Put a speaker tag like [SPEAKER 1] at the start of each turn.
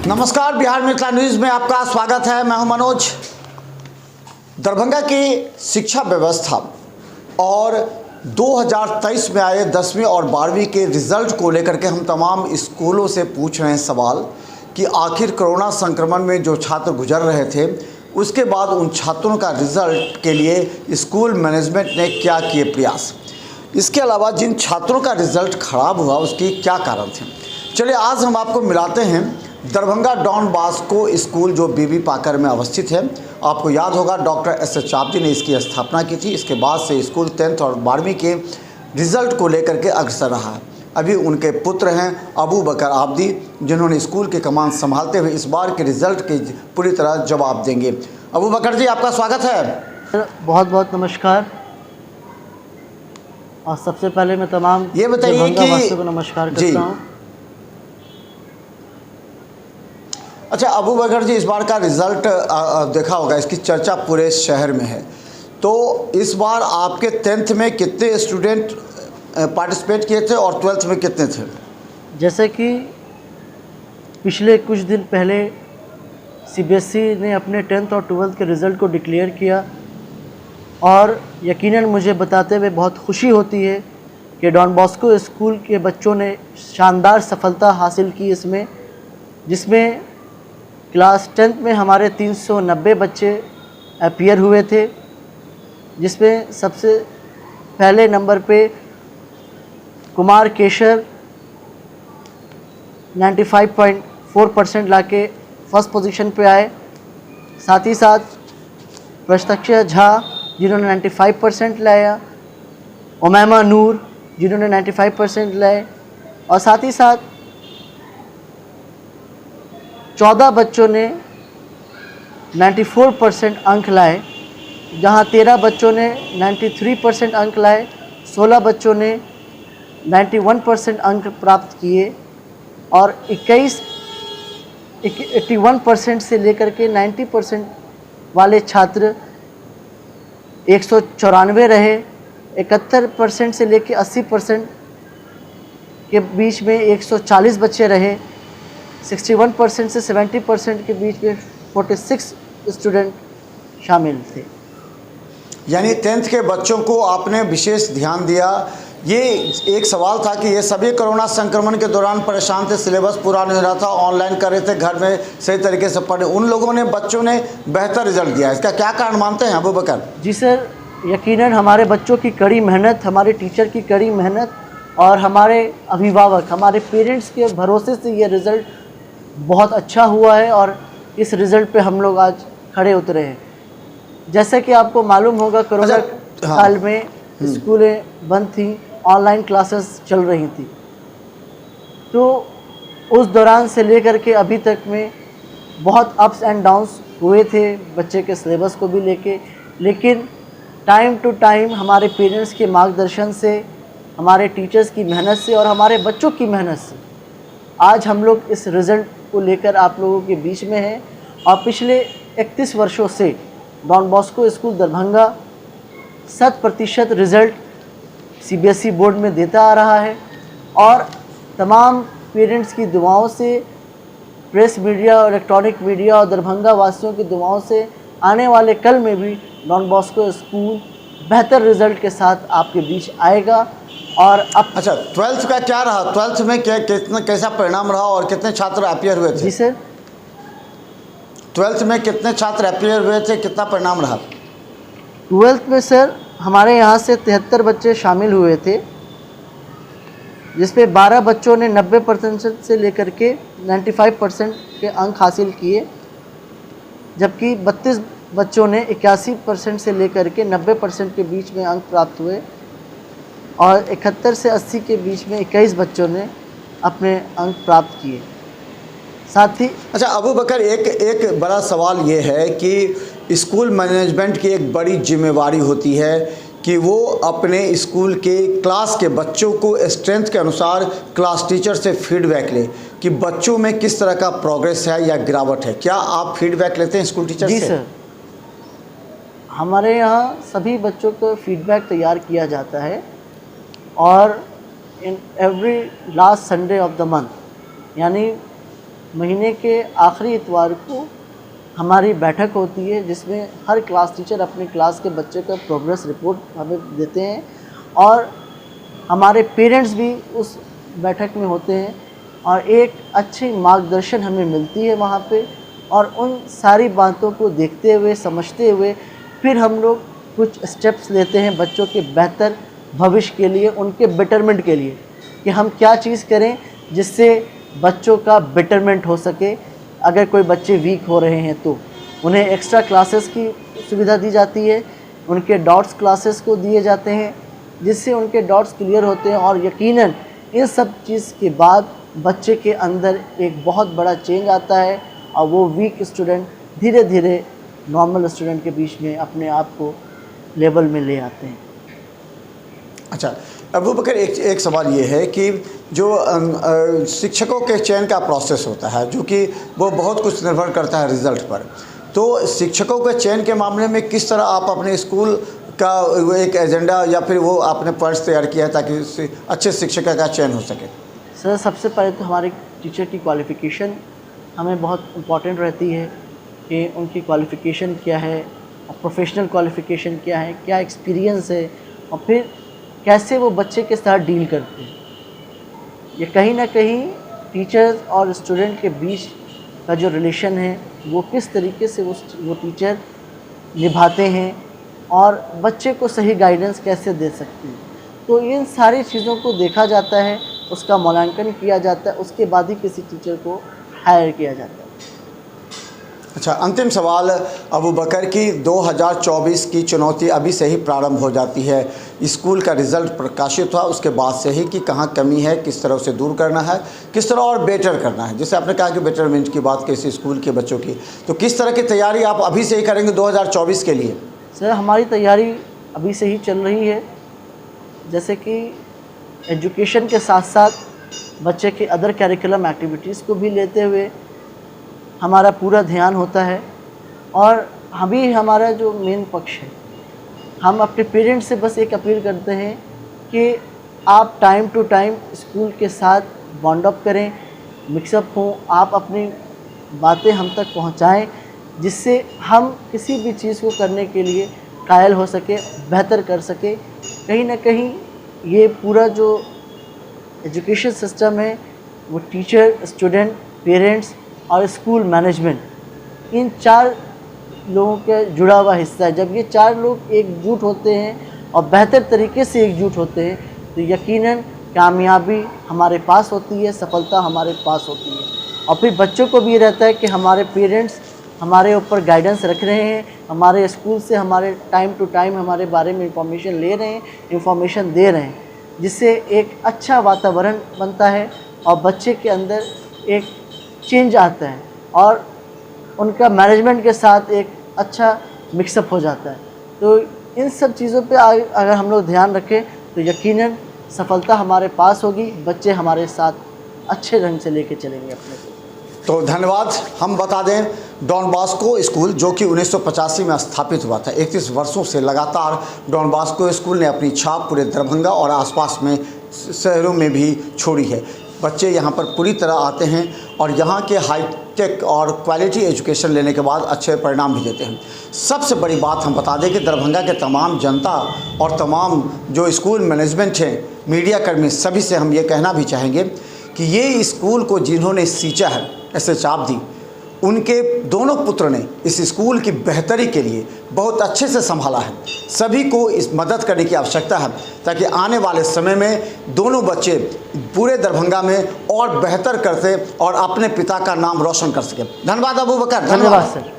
[SPEAKER 1] नमस्कार, बिहार मिथिला न्यूज़ में आपका स्वागत है। मैं हूं मनोज। दरभंगा की शिक्षा व्यवस्था और 2023 में आए 10वीं और 12वीं के रिजल्ट को लेकर के हम तमाम स्कूलों से पूछ रहे हैं सवाल कि आखिर कोरोना संक्रमण में जो छात्र गुजर रहे थे उसके बाद उन छात्रों का रिजल्ट के लिए स्कूल मैनेजमेंट ने क्या किए प्रयास। इसके अलावा जिन छात्रों का रिजल्ट खराब हुआ उसके क्या कारण थे। चलिए आज हम आपको मिलाते हैं दरभंगा डॉन बॉस्को स्कूल जो बीबी पाकर में अवस्थित है। आपको याद होगा डॉक्टर एस चापजी ने इसकी स्थापना की थी। इसके बाद से स्कूल 10th और 12वीं के रिजल्ट को लेकर के अग्रसर रहा है। अभी उनके पुत्र हैं अबू बकर आबदी, जिन्होंने स्कूल की कमान संभालते हुए इस बार के रिजल्ट के पूरी तरह जवाब देंगे। अबू बकर जी, आपका स्वागत है।
[SPEAKER 2] बहुत बहुत नमस्कार। और सबसे पहले मैं तमाम
[SPEAKER 1] ये बताइए कि
[SPEAKER 2] को नमस्कार करता हूँ।
[SPEAKER 1] अच्छा अबू बकर जी, इस बार का रिज़ल्ट देखा होगा, इसकी चर्चा पूरे शहर में है। तो इस बार आपके 10th में कितने स्टूडेंट पार्टिसिपेट किए थे और 12th में कितने थे?
[SPEAKER 2] जैसे कि पिछले कुछ दिन पहले सीबीएसई ने अपने 10th और 12th के रिज़ल्ट को डिक्लेयर किया और यकीनन मुझे बताते हुए बहुत खुशी होती है कि डॉन बॉस्को स्कूल के बच्चों ने शानदार सफलता हासिल की इसमें, जिसमें क्लास 10th में हमारे 390 बच्चे अपीयर हुए थे, जिसमें सबसे पहले नंबर पे कुमार केशर 95.4% लाके फर्स्ट पोजीशन पे आए। साथ ही साथ प्रत्यक्ष झा जिन्होंने 95% लाया, उमैमा नूर जिन्होंने 95% लाए और साथ ही साथ 14 बच्चों ने 94% अंक लाए, जहां 13 बच्चों ने 93% अंक लाए, 16 बच्चों ने 91% अंक प्राप्त किए और 81% से लेकर के 90% वाले छात्र 194 रहे। 71% से लेकर 80% के बीच में 140 बच्चे रहे। 61% से 70% के बीच में 46 स्टूडेंट शामिल थे।
[SPEAKER 1] यानी 10th के बच्चों को आपने विशेष ध्यान दिया। ये एक सवाल था कि ये सभी कोरोना संक्रमण के दौरान परेशान थे, सिलेबस पूरा नहीं हो रहा था, ऑनलाइन कर रहे थे, घर में सही तरीके से पढ़े, उन लोगों ने बच्चों ने बेहतर रिजल्ट दिया। इसका क्या कारण मानते हैं अबू बकर?
[SPEAKER 2] जी सर, यकीनन हमारे बच्चों की कड़ी मेहनत, हमारे टीचर की कड़ी मेहनत और हमारे अभिभावक, हमारे पेरेंट्स के भरोसे से ये रिज़ल्ट बहुत अच्छा हुआ है और इस रिज़ल्ट पे हम लोग आज खड़े उतरे हैं। जैसे कि आपको मालूम होगा कोरोना काल में स्कूलें बंद थी, ऑनलाइन क्लासेस चल रही थी, तो उस दौरान से लेकर के अभी तक में बहुत अप्स एंड डाउन्स हुए थे बच्चे के सिलेबस को भी लेके, लेकिन टाइम टू टाइम हमारे पेरेंट्स के मार्गदर्शन से, हमारे टीचर्स की मेहनत से और हमारे बच्चों की मेहनत से आज हम लोग इस रिज़ल्ट को लेकर आप लोगों के बीच में हैं। और पिछले 31 वर्षों से Don Bosco school Darbhanga 100% result CBSE board में देता आ रहा है और तमाम पेरेंट्स की दुआओं से, प्रेस मीडिया और इलेक्ट्रॉनिक मीडिया और दरभंगा वासियों की दुआओं से आने वाले कल में भी डॉन बॉस्को स्कूल बेहतर रिज़ल्ट के साथ आपके बीच आएगा। और अब
[SPEAKER 1] अच्छा, 12th का क्या रहा? 12th में कैसा परिणाम रहा और कितने छात्र अपीयर हुए थे?
[SPEAKER 2] जी सर,
[SPEAKER 1] 12th में कितने छात्र अपीयर हुए थे, कितना परिणाम रहा?
[SPEAKER 2] 12th में सर हमारे यहाँ से 73 बच्चे शामिल हुए थे, जिसमें 12 बच्चों ने 90% से लेकर के 95% के अंक हासिल किए, जबकि 32 बच्चों ने 81% से लेकर के 90% के बीच में अंक प्राप्त हुए और 71 से 80 के बीच में 21 बच्चों ने अपने अंक प्राप्त किए। साथ ही
[SPEAKER 1] अच्छा अबू बकर, एक बड़ा सवाल ये है कि स्कूल मैनेजमेंट की एक बड़ी जिम्मेवारी होती है कि वो अपने स्कूल के क्लास के बच्चों को स्ट्रेंथ के अनुसार क्लास टीचर से फीडबैक ले कि बच्चों में किस तरह का प्रोग्रेस है या गिरावट है। क्या आप फीडबैक लेते हैं स्कूल टीचर से?
[SPEAKER 2] जी सर, हमारे यहाँ सभी बच्चों को फीडबैक तैयार किया जाता है और in every last Sunday off the month, यानी महीने के आखिरी इतवार को हमारी बैठक होती है, जिसमें हर क्लास टीचर अपने क्लास के बच्चे का प्रोग्रेस रिपोर्ट हमें देते हैं और हमारे पेरेंट्स भी उस बैठक में होते हैं और एक अच्छी मार्गदर्शन हमें मिलती है वहाँ पे। और उन सारी बातों को देखते हुए, समझते हुए फिर हम लोग कुछ स्टेप्स लेते हैं बच्चों के बेहतर भविष्य के लिए, उनके बेटरमेंट के लिए, कि हम क्या चीज़ करें जिससे बच्चों का बेटरमेंट हो सके। अगर कोई बच्चे वीक हो रहे हैं तो उन्हें एक्स्ट्रा क्लासेस की सुविधा दी जाती है, उनके डाउट्स क्लासेस को दिए जाते हैं, जिससे उनके डाउट्स क्लियर होते हैं। और यकीनन इन सब चीज़ के बाद बच्चे के अंदर एक बहुत बड़ा चेंज आता है और वो वीक स्टूडेंट धीरे धीरे नॉर्मल स्टूडेंट के बीच में अपने आप को लेवल में ले आते हैं।
[SPEAKER 1] अच्छा अबू बकर, एक सवाल ये है कि जो शिक्षकों के चयन का प्रोसेस होता है, जो कि वो बहुत कुछ निर्भर करता है रिज़ल्ट पर, तो शिक्षकों के चयन के मामले में किस तरह आप अपने स्कूल का एक एजेंडा या फिर वो आपने पॉइंट्स तैयार किया है ताकि अच्छे शिक्षक का चयन हो सके?
[SPEAKER 2] सर, सबसे पहले तो हमारे टीचर की क्वालिफ़िकेशन हमें बहुत इम्पॉर्टेंट रहती है कि उनकी क्वालिफ़िकेशन क्या है और प्रोफेशनल क्वालिफ़िकेशन क्या है, क्या एक्सपीरियंस है और फिर कैसे वो बच्चे के साथ डील करते हैं। ये कहीं ना कहीं टीचर्स और स्टूडेंट के बीच का जो रिलेशन है वो किस तरीके से वो टीचर निभाते हैं और बच्चे को सही गाइडेंस कैसे दे सकते हैं। तो इन सारी चीज़ों को देखा जाता है, उसका मूल्यांकन किया जाता है, उसके बाद ही किसी टीचर को हायर किया जाता है।
[SPEAKER 1] अच्छा, अंतिम सवाल अबू बकर की 2024 की चुनौती अभी से ही प्रारंभ हो जाती है। स्कूल का रिज़ल्ट प्रकाशित हुआ उसके बाद से ही कि कहाँ कमी है, किस तरह उसे दूर करना है, किस तरह और बेटर करना है। जैसे आपने कहा कि बेटरमेंट की बात किसी स्कूल के बच्चों की, तो किस तरह की तैयारी आप अभी से ही करेंगे 2024 के लिए?
[SPEAKER 2] सर, हमारी तैयारी अभी से ही चल रही है। जैसे कि एजुकेशन के साथ साथ बच्चे के अदर करिकुलम एक्टिविटीज़ को भी लेते हुए हमारा पूरा ध्यान होता है। और अभी हमारा जो मेन पक्ष है, हम अपने पेरेंट्स से बस एक अपील करते हैं कि आप टाइम टू टाइम स्कूल के साथ बॉन्ड अप करें, मिक्सअप हों, आप अपनी बातें हम तक पहुंचाएं, जिससे हम किसी भी चीज़ को करने के लिए कायल हो सके, बेहतर कर सके। कहीं ना कहीं ये पूरा जो एजुकेशन सिस्टम है वो टीचर, स्टूडेंट, पेरेंट्स और स्कूल मैनेजमेंट, इन चार लोगों के जुड़ा हुआ हिस्सा है। जब ये चार लोग एकजुट होते हैं और बेहतर तरीके से एकजुट होते हैं तो यकीनन कामयाबी हमारे पास होती है, सफलता हमारे पास होती है। और फिर बच्चों को भी ये रहता है कि हमारे पेरेंट्स हमारे ऊपर गाइडेंस रख रहे हैं, हमारे स्कूल से हमारे टाइम टू टाइम हमारे बारे में इंफॉर्मेशन ले रहे हैं, इंफॉर्मेशन दे रहे हैं, जिससे एक अच्छा वातावरण बनता है और बच्चे के अंदर एक चेंज आता है और उनका मैनेजमेंट के साथ एक अच्छा मिक्सअप हो जाता है। तो इन सब चीज़ों पे अगर हम लोग ध्यान रखें तो यकीनन सफलता हमारे पास होगी, बच्चे हमारे साथ अच्छे ढंग से लेके चलेंगे अपने को।
[SPEAKER 1] तो धन्यवाद। हम बता दें, डॉन बॉस्को स्कूल जो कि 1985 में स्थापित हुआ था, 31 वर्षों से लगातार डॉन बॉस्को स्कूल ने अपनी छाप पूरे दरभंगा और आसपास में शहरों में भी छोड़ी है। बच्चे यहाँ पर पूरी तरह आते हैं और यहाँ के हाईटेक और क्वालिटी एजुकेशन लेने के बाद अच्छे परिणाम भी देते हैं। सबसे बड़ी बात हम बता दें कि दरभंगा के तमाम जनता और तमाम जो स्कूल मैनेजमेंट हैं, मीडिया कर्मी, सभी से हम ये कहना भी चाहेंगे कि ये स्कूल को जिन्होंने सींचा है, ऐसे चाप दी, उनके दोनों पुत्र ने इस स्कूल की बेहतरी के लिए बहुत अच्छे से संभाला है। सभी को इस मदद करने की आवश्यकता है ताकि आने वाले समय में दोनों बच्चे पूरे दरभंगा में और बेहतर करते और अपने पिता का नाम रोशन कर सके। धन्यवाद अबू बकर।
[SPEAKER 2] धन्यवाद सर।